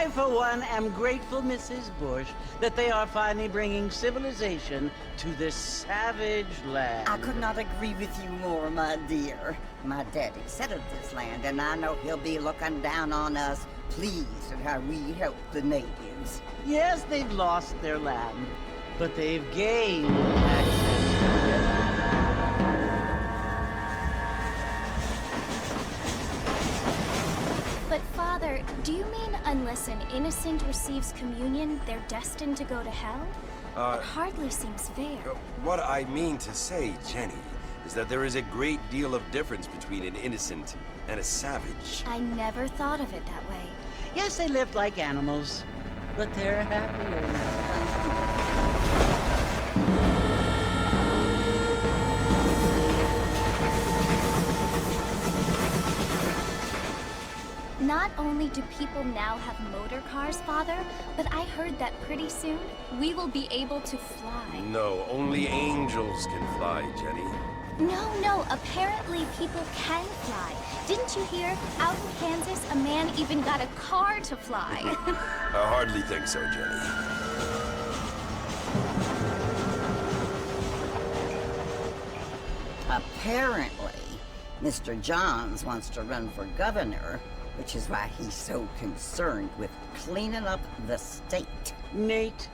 I, for one, am grateful, Mrs. Bush, that they are finally bringing civilization to this savage land. I could not agree with you more, my dear. My daddy settled this land, and I know he'll be looking down on us, pleased at how we help the natives. Yes, they've lost their land, but they've gained access to it. But Father, do you mean unless an innocent receives communion, they're destined to go to hell? It hardly seems fair. What I mean to say, Jenny, is that there is a great deal of difference between an innocent and a savage. I never thought of it that way. Yes, they live like animals, but they're happier now. Not only do people now have motor cars, Father, but I heard that pretty soon we will be able to fly. No, only angels can fly, Jenny. No, apparently people can fly. Didn't you hear? Out in Kansas, a man even got a car to fly. I hardly think so, Jenny. Apparently, Mr. Johns wants to run for governor, which is why he's so concerned with cleaning up the state. Nate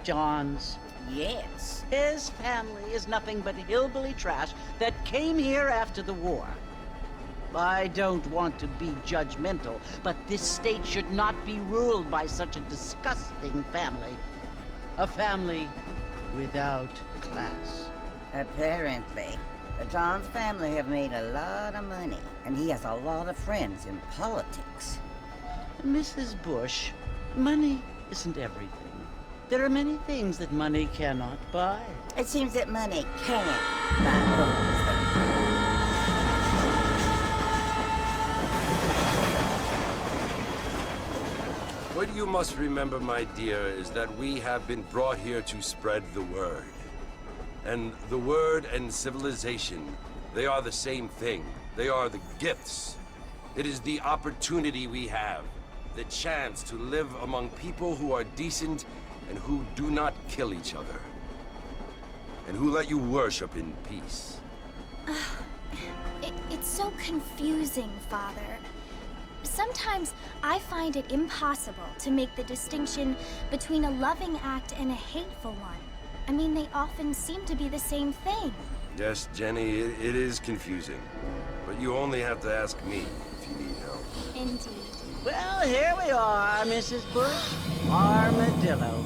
Johns. Yes. His family is nothing but hillbilly trash that came here after the war. I don't want to be judgmental, but this state should not be ruled by such a disgusting family. A family without class. Apparently. The Johns family have made a lot of money, and he has a lot of friends in politics. Mrs. Bush, money isn't everything. There are many things that money cannot buy. It seems that money can't buy those. What you must remember, my dear, is that we have been brought here to spread the word. And the word and civilization, they are the same thing. They are the gifts. It is the opportunity we have, the chance to live among people who are decent and who do not kill each other. And who let you worship in peace. It's so confusing, Father. Sometimes I find it impossible to make the distinction between a loving act and a hateful one. I mean, they often seem to be the same thing. Yes, Jenny, it is confusing. But you only have to ask me if you need help. Indeed. Well, here we are, Mrs. Bush. Armadillo.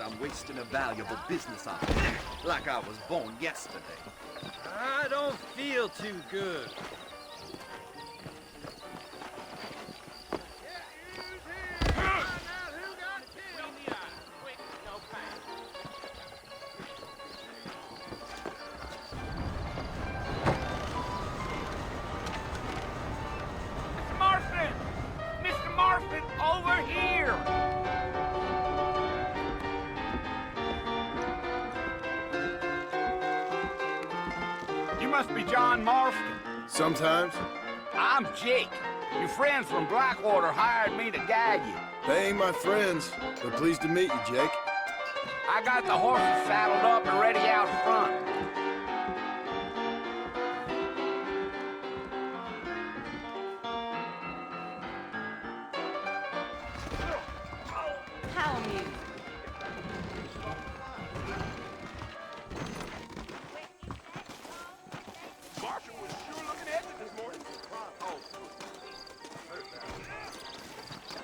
I'm wasting a valuable business opportunity, like I was born yesterday. I don't feel too good. Marfin! Mr. Marfin, over here! You must be John Marston. Sometimes. I'm Jake. Your friends from Blackwater hired me to guide you. They ain't my friends, but pleased to meet you, Jake. I got the horses saddled up and ready out front.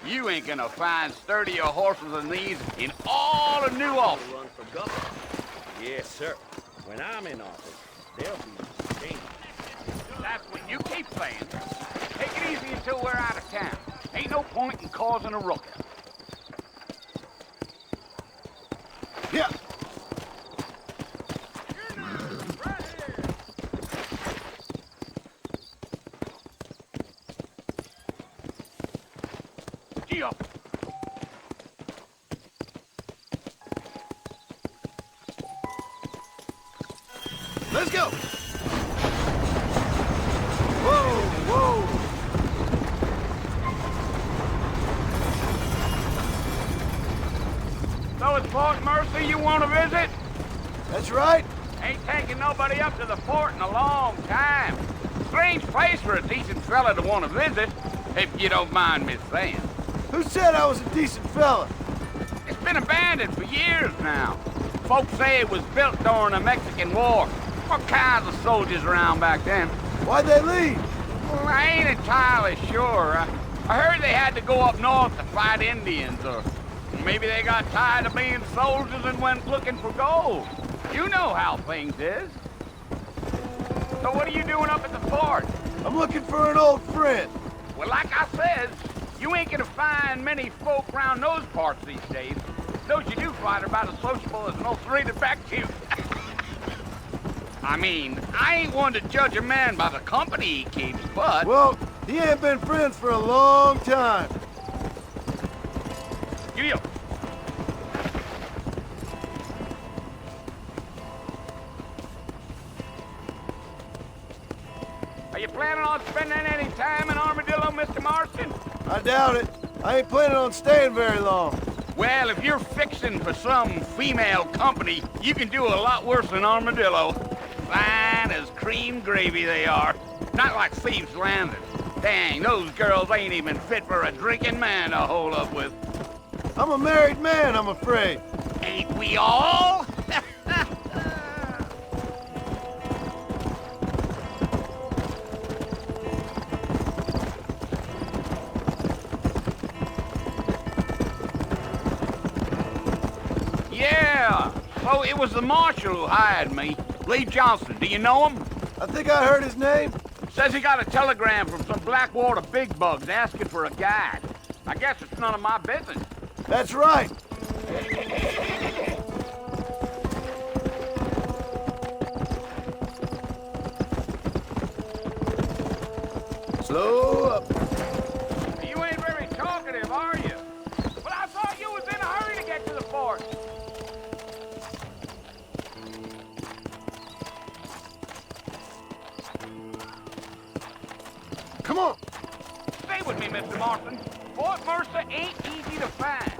You ain't gonna find sturdier horses than these in all of New Albany. Run for governor. Yes, sir. When I'm in office, there'll be change. That's what you keep saying. Take it easy until we're out of town. Ain't no point in causing a ruckus. Yeah. Gee up. Let's go. Whoa, whoa. So it's Fort Mercy you want to visit? That's right. Ain't taking nobody up to the fort in a long time. Strange place for a decent fella to want to visit, if you don't mind me saying. Who said I was a decent fella? It's been abandoned for years now. Folks say it was built during the Mexican War. All kinds of soldiers around back then. Why'd they leave? Well, I ain't entirely sure. I heard they had to go up north to fight Indians, or maybe they got tired of being soldiers and went looking for gold. You know how things is. So what are you doing up at the fort? I'm looking for an old friend. Well, like I said, you ain't gonna find many folk around those parts these days. Those you do find are about as sociable as an old three-to back to. I mean, I ain't one to judge a man by the company he keeps, but... Well, he ain't been friends for a long time. Giddy up. Are you planning on spending any time in Armadillo, Mr. Marston? I doubt it. I ain't planning on staying very long. Well, if you're fixing for some female company, you can do a lot worse than Armadillo. Fine as cream gravy they are. Not like Thieves' Landing. Dang, those girls ain't even fit for a drinking man to hole up with. I'm a married man, I'm afraid. Ain't we all? Yeah, so it was the marshal who hired me. Lee Johnson, do you know him? I think I heard his name. Says he got a telegram from some Blackwater big bugs asking for a guide. I guess it's none of my business. That's right. Slow up. You ain't very talkative, are you? But I thought you was in a hurry to get to the fort. Come on. Stay with me, Mr. Marston. Fort Mercer ain't easy to find.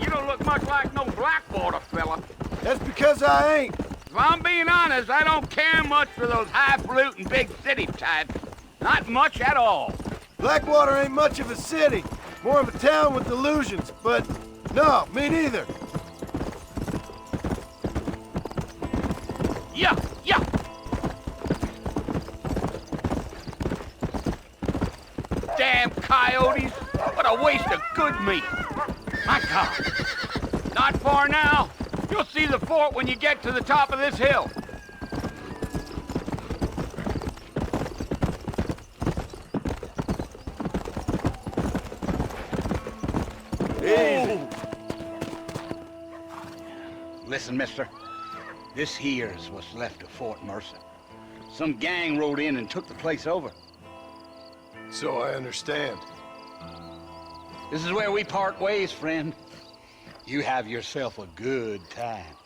You don't look much like no Blackwater fella. That's because I ain't. If I'm being honest, I don't care much for those highfalutin big city types. Not much at all. Blackwater ain't much of a city. More of a town with delusions. But no, me neither. Yeah, yeah. Damn coyotes. What a waste of good meat. My God. Not far now. You'll see the fort when you get to the top of this hill. Easy. Listen, mister. This here's what's left of Fort Mercer. Some gang rode in and took the place over. So I understand. This is where we part ways, friend. You have yourself a good time.